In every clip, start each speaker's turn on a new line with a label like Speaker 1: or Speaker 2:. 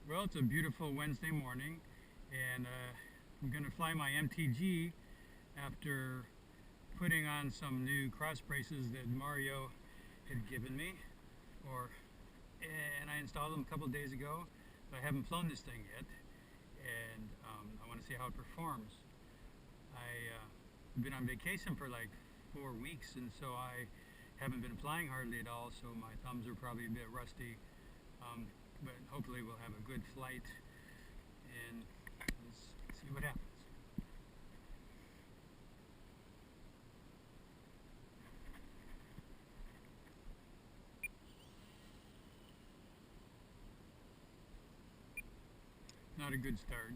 Speaker 1: Well, it's a beautiful Wednesday morning, and I'm going to fly my MTG after putting on some new cross braces that Mario had given me, and I installed them a couple of days ago, but I haven't flown this thing yet, and I want to see how it performs. I've been on vacation for like 4 weeks, and so I haven't been flying hardly at all, so my thumbs are probably a bit rusty. But hopefully we'll have a good flight, and let's see what happens. Not a good start.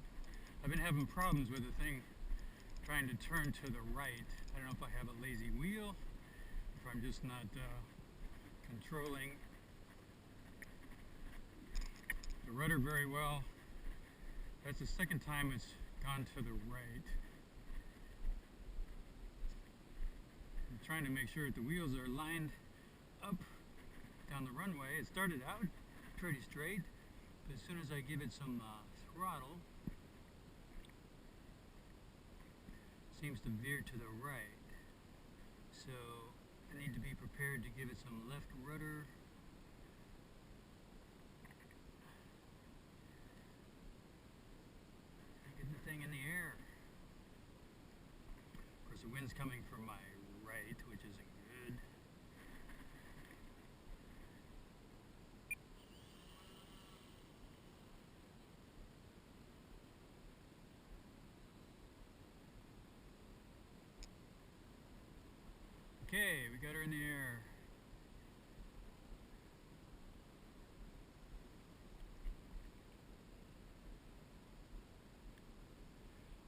Speaker 1: I've been having problems with the thing trying to turn to the right. I don't know if I have a lazy wheel, if I'm just not controlling the rudder very well. That's the second time it's gone to the right. I'm trying to make sure that the wheels are lined up down the runway. It started out pretty straight, but as soon as I give it some throttle, it seems to veer to the right. So I need to be prepared to give it some left rudder. Get the thing in the air. Of course, the wind's coming from my right, which isn't good. Okay, we got her in the air.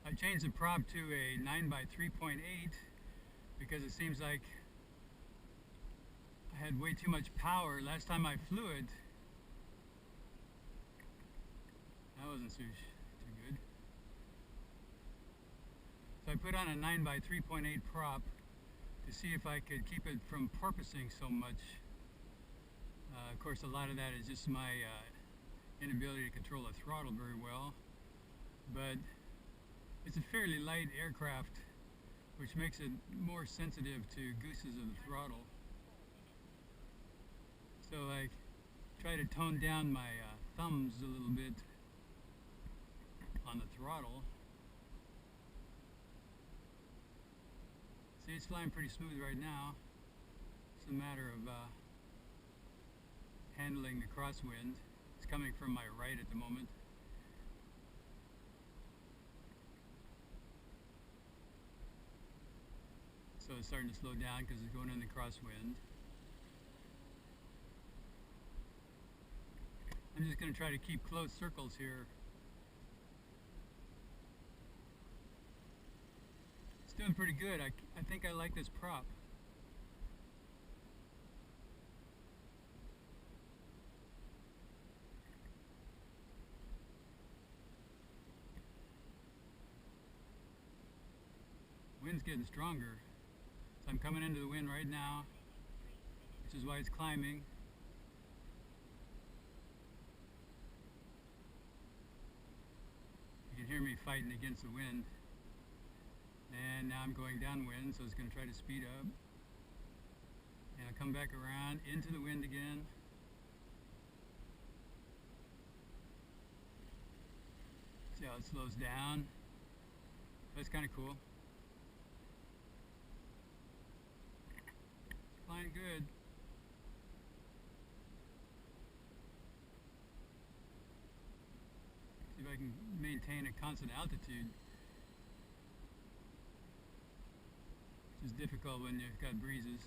Speaker 1: I've changed the prop to a 9x3.8 because it seems like I had way too much power. Last time I flew it, that wasn't too good. So I put on a 9x3.8 prop to see if I could keep it from porpoising so much. Of course, a lot of that is just my inability to control the throttle very well, but it's a fairly light aircraft, which makes it more sensitive to gooses of the throttle. So I try to tone down my thumbs a little bit on the throttle. See, it's flying pretty smooth right now. It's a matter of handling the crosswind. It's coming from my right at the moment. So it's starting to slow down because it's going in the crosswind. I'm just going to try to keep close circles here. It's doing pretty good. I think I like this prop. Wind's getting stronger. So I'm coming into the wind right now, which is why it's climbing. You can hear me fighting against the wind. And now I'm going downwind, so it's going to try to speed up. And I'll come back around into the wind again. See how it slows down? That's kind of cool. Flying good. See if I can maintain a constant altitude, which is difficult when you've got breezes.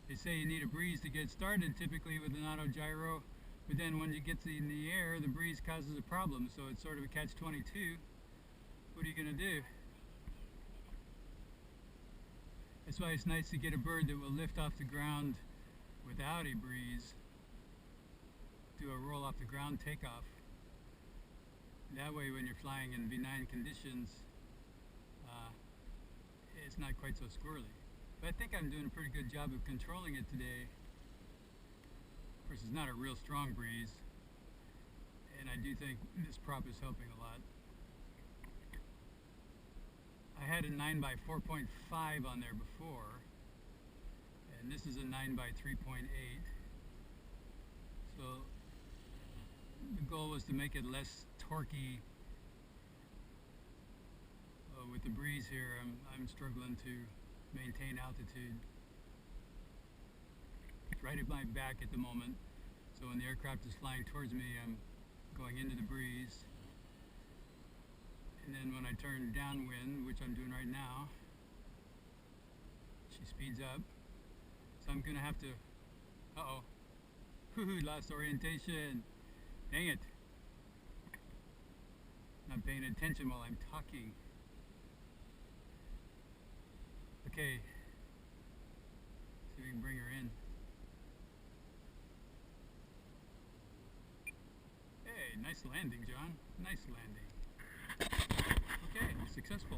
Speaker 1: They say you need a breeze to get started typically with an autogyro, but then when you get in the air, the breeze causes a problem, so it's sort of a catch-22. What are you going to do? That's why it's nice to get a bird that will lift off the ground without a breeze. Do a roll off the ground takeoff. That way when you're flying in benign conditions, it's not quite so squirrely. But I think I'm doing a pretty good job of controlling it today. course, it's not a real strong breeze, and I do think this prop is helping a lot. I had a 9 by 4.5 on there before, and this is a 9 by 3.8. So the goal was to make it less torquey. With the breeze here, I'm struggling to maintain altitude. It's right at my back at the moment, so when the aircraft is flying towards me, I'm going into the breeze. And then when I turn downwind, which I'm doing right now, she speeds up. So I'm gonna have to, lost orientation. Dang it. Not paying attention while I'm talking. Okay, see if we can bring her in. Hey, nice landing, John. Nice landing. Okay, successful.